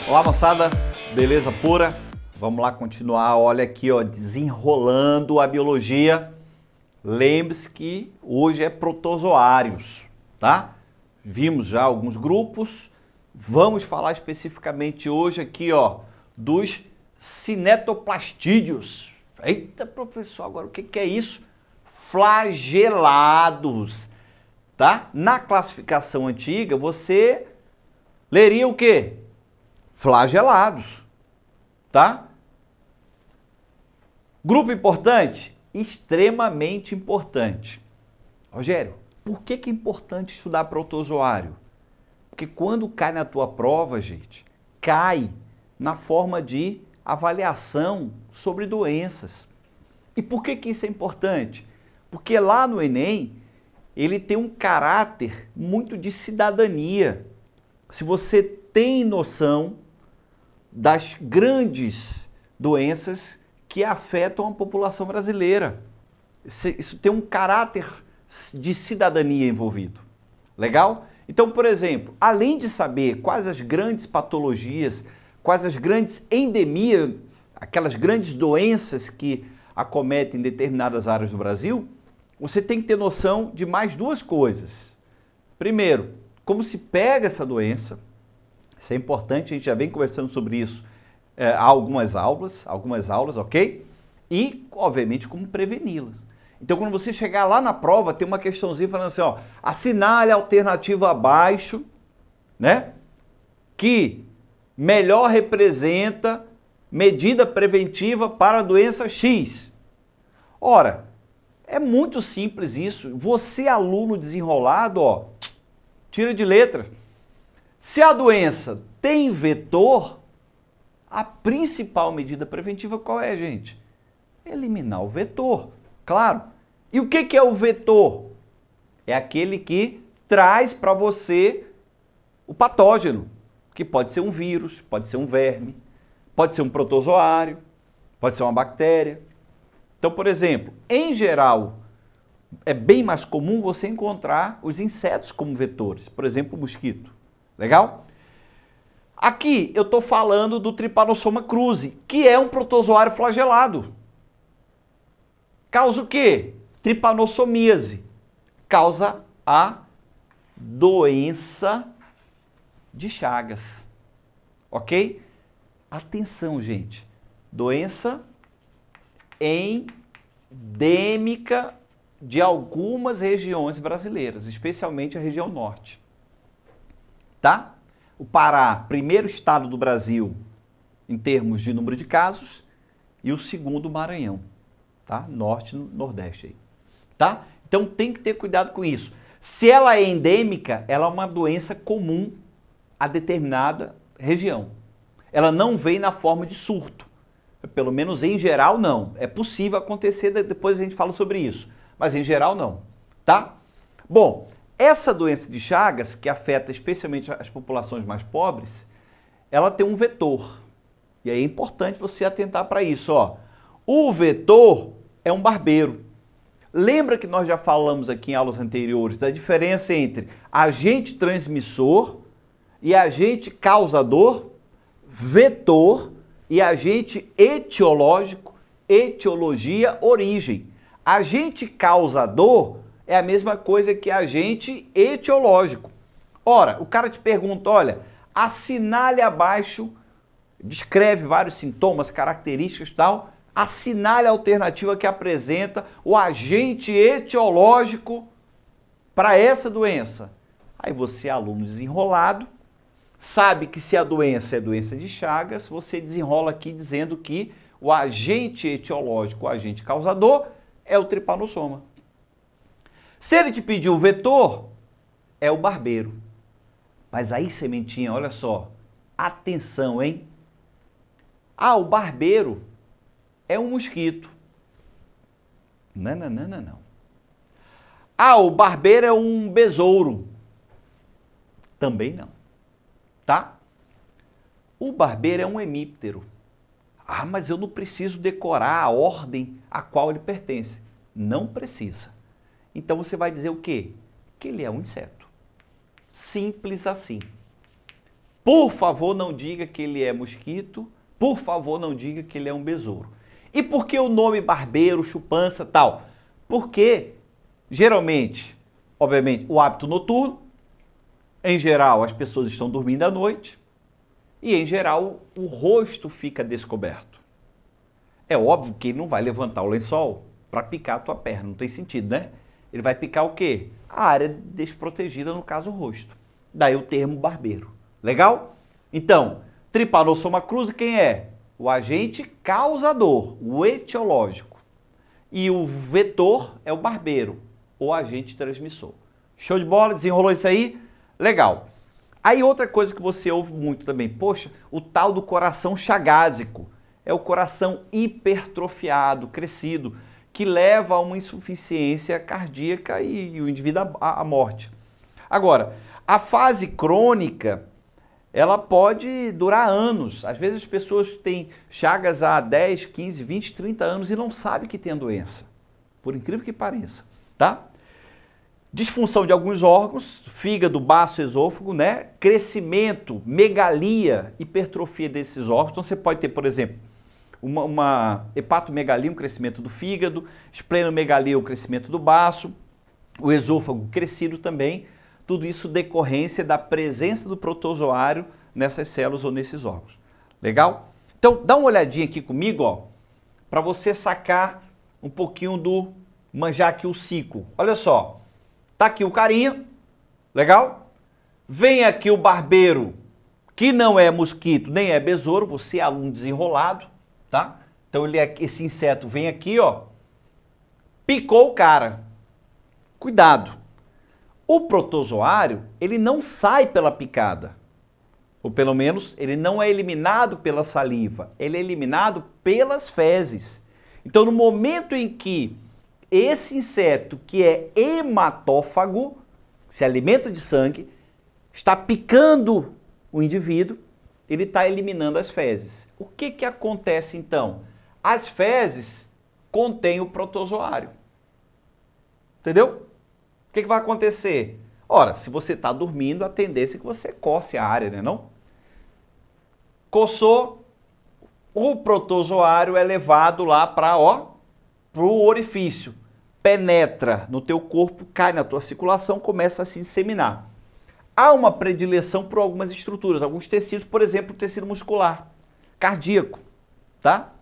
Olá, moçada, beleza pura? Vamos lá continuar, olha aqui, ó, desenrolando a biologia. Lembre-se que hoje é protozoários, tá? Vimos já alguns grupos, vamos falar especificamente hoje aqui, ó, dos cinetoplastídeos. Eita, professor, agora o que é isso? Flagelados, tá? Na classificação antiga, você leria o quê? Flagelados, tá? Grupo importante? Extremamente importante. Rogério, por que é importante estudar protozoário? Porque quando cai na tua prova, gente, cai na forma de avaliação sobre doenças. E por que isso é importante? Porque lá no Enem, ele tem um caráter muito de cidadania. Se você tem noção das grandes doenças que afetam a população brasileira. Isso tem um caráter de cidadania envolvido. Legal? Então, por exemplo, além de saber quais as grandes patologias, quais as grandes endemias, aquelas grandes doenças que acometem determinadas áreas do Brasil, você tem que ter noção de mais duas coisas. Primeiro, como se pega essa doença. Isso é importante, a gente já vem conversando sobre isso há algumas aulas, ok? E, obviamente, como preveni-las. Então, quando você chegar lá na prova, tem uma questãozinha falando assim, ó, assinale a alternativa abaixo, né? Que melhor representa medida preventiva para a doença X. Ora, é muito simples isso. Você, aluno desenrolado, ó, tira de letra. Se a doença tem vetor, a principal medida preventiva qual é, gente? Eliminar o vetor, claro. E o que é o vetor? É aquele que traz para você o patógeno, que pode ser um vírus, pode ser um verme, pode ser um protozoário, pode ser uma bactéria. Então, por exemplo, em geral, é bem mais comum você encontrar os insetos como vetores, por exemplo, o mosquito. Legal? Aqui eu estou falando do Trypanosoma cruzi, que é um protozoário flagelado. Causa o quê? Tripanossomíase. Causa a doença de Chagas. Ok? Atenção, gente. Doença endêmica de algumas regiões brasileiras, especialmente a região norte. Tá? O Pará, primeiro estado do Brasil em termos de número de casos, e o segundo, o Maranhão, tá? Norte e Nordeste aí, tá? Então tem que ter cuidado com isso. Se ela é endêmica, ela é uma doença comum a determinada região. Ela não vem na forma de surto, pelo menos em geral não. É possível acontecer, depois a gente fala sobre isso, mas em geral não, tá? Bom, essa doença de Chagas, que afeta especialmente as populações mais pobres, ela tem um vetor. E aí é importante você atentar para isso, ó. O vetor é um barbeiro. Lembra que nós já falamos aqui em aulas anteriores da diferença entre agente transmissor e agente causador, vetor e agente etiológico, etiologia, origem. Agente causador é a mesma coisa que agente etiológico. Ora, o cara te pergunta, olha, assinale abaixo, descreve vários sintomas, características e tal, assinale a alternativa que apresenta o agente etiológico para essa doença. Aí você, aluno desenrolado, sabe que se a doença é doença de Chagas, você desenrola aqui dizendo que o agente etiológico, o agente causador, é o tripanossoma. Se ele te pedir o vetor, é o barbeiro. Mas aí, sementinha, olha só, atenção, hein? Ah, o barbeiro é um mosquito. Não. Ah, o barbeiro é um besouro. Também não, tá? O barbeiro é um hemíptero. Ah, mas eu não preciso decorar a ordem a qual ele pertence. Não precisa. Então você vai dizer o quê? Que ele é um inseto. Simples assim. Por favor, não diga que ele é mosquito. Por favor, não diga que ele é um besouro. E por que o nome barbeiro, chupança, tal? Porque, geralmente, obviamente, o hábito noturno, em geral, as pessoas estão dormindo à noite e, em geral, o rosto fica descoberto. É óbvio que ele não vai levantar o lençol para picar a tua perna, não tem sentido, né? Ele vai picar o quê? A área desprotegida, no caso, o rosto. Daí o termo barbeiro. Legal? Então, Trypanosoma cruzi quem é? O agente causador, o etiológico. E o vetor é o barbeiro, o agente transmissor. Show de bola? Desenrolou isso aí? Legal. Aí outra coisa que você ouve muito também, poxa, o tal do coração chagásico. É o coração hipertrofiado, crescido, que leva a uma insuficiência cardíaca e o indivíduo à morte. Agora, a fase crônica, ela pode durar anos. Às vezes as pessoas têm chagas há 10, 15, 20, 30 anos e não sabem que tem a doença. Por incrível que pareça, tá? Disfunção de alguns órgãos, fígado, baço, esôfago, né? Crescimento, megalia, hipertrofia desses órgãos. Então você pode ter, por exemplo, uma hepatomegalia, um crescimento do fígado, esplenomegalia, o crescimento do baço, o esôfago crescido também. Tudo isso decorrência da presença do protozoário nessas células ou nesses órgãos. Legal? Então, dá uma olhadinha aqui comigo, ó, para você sacar um pouquinho do manjar aqui o ciclo. Olha só, tá aqui o carinha, legal? Vem aqui o barbeiro, que não é mosquito nem é besouro, você é aluno desenrolado, tá? Então esse inseto vem aqui, ó, picou o cara. Cuidado. O protozoário, ele não sai pela picada, ou pelo menos ele não é eliminado pela saliva, ele é eliminado pelas fezes. Então, no momento em que esse inseto, que é hematófago, se alimenta de sangue, está picando o indivíduo, ele está eliminando as fezes. O que que acontece então? As fezes contêm o protozoário. Entendeu? O que vai acontecer? Ora, se você está dormindo, a tendência é que você coce a área, né não? Coçou, o protozoário é levado lá para o orifício. Penetra no teu corpo, cai na tua circulação, começa a se disseminar. Há uma predileção por algumas estruturas, alguns tecidos, por exemplo, o tecido muscular, cardíaco, tá?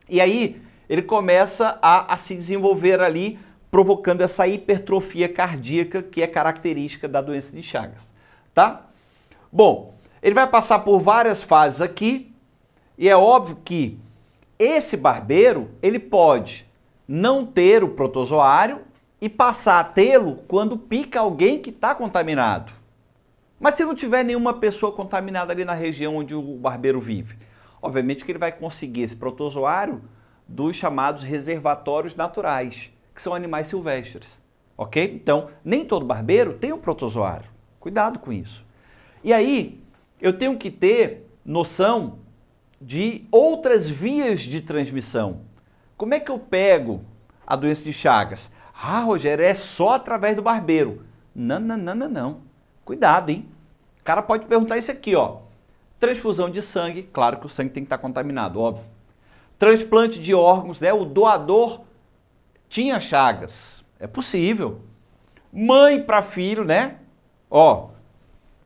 E aí ele começa a se desenvolver ali, provocando essa hipertrofia cardíaca que é característica da doença de Chagas, tá? Bom, ele vai passar por várias fases aqui e é óbvio que esse barbeiro, ele pode não ter o protozoário e passar a tê-lo quando pica alguém que está contaminado. Mas se não tiver nenhuma pessoa contaminada ali na região onde o barbeiro vive, obviamente que ele vai conseguir esse protozoário dos chamados reservatórios naturais, que são animais silvestres, ok? Então, nem todo barbeiro tem um protozoário. Cuidado com isso. E aí, eu tenho que ter noção de outras vias de transmissão. Como é que eu pego a doença de Chagas? Ah, Rogério, é só através do barbeiro. Não, não, não, não, não. Cuidado, hein? O cara pode perguntar isso aqui, ó. Transfusão de sangue, claro que o sangue tem que estar contaminado, óbvio. Transplante de órgãos, né? O doador tinha Chagas. É possível. Mãe para filho, né? Ó,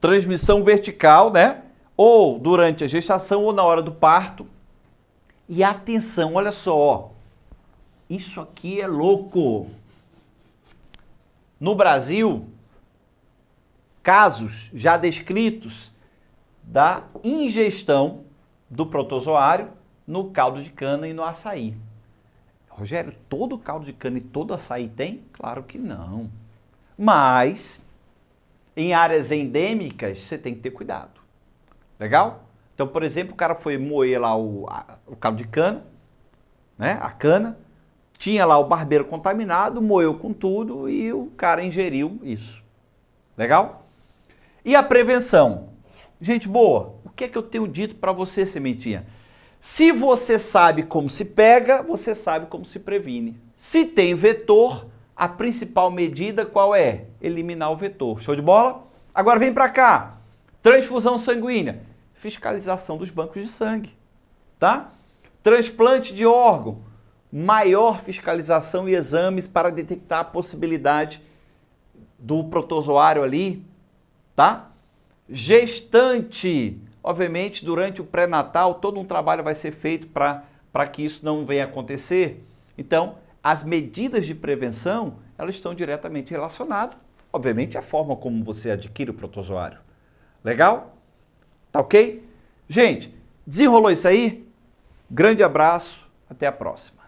transmissão vertical, né? Ou durante a gestação ou na hora do parto. E atenção, olha só, ó. Isso aqui é louco. No Brasil, casos já descritos da ingestão do protozoário no caldo de cana e no açaí. Rogério, todo caldo de cana e todo açaí tem? Claro que não. Mas, em áreas endêmicas, você tem que ter cuidado. Legal? Então, por exemplo, o cara foi moer lá o caldo de cana, né? A cana, tinha lá o barbeiro contaminado, moeu com tudo e o cara ingeriu isso. Legal? E a prevenção? Gente boa, o que é que eu tenho dito para você, sementinha? Se você sabe como se pega, você sabe como se previne. Se tem vetor, a principal medida qual é? Eliminar o vetor. Show de bola? Agora vem para cá. Transfusão sanguínea, fiscalização dos bancos de sangue, tá? Transplante de órgão, maior fiscalização e exames para detectar a possibilidade do protozoário ali, tá? Gestante, obviamente, durante o pré-natal, todo um trabalho vai ser feito para que isso não venha a acontecer. Então, as medidas de prevenção, elas estão diretamente relacionadas, obviamente, à forma como você adquire o protozoário. Legal? Tá ok? Gente, desenrolou isso aí? Grande abraço, até a próxima.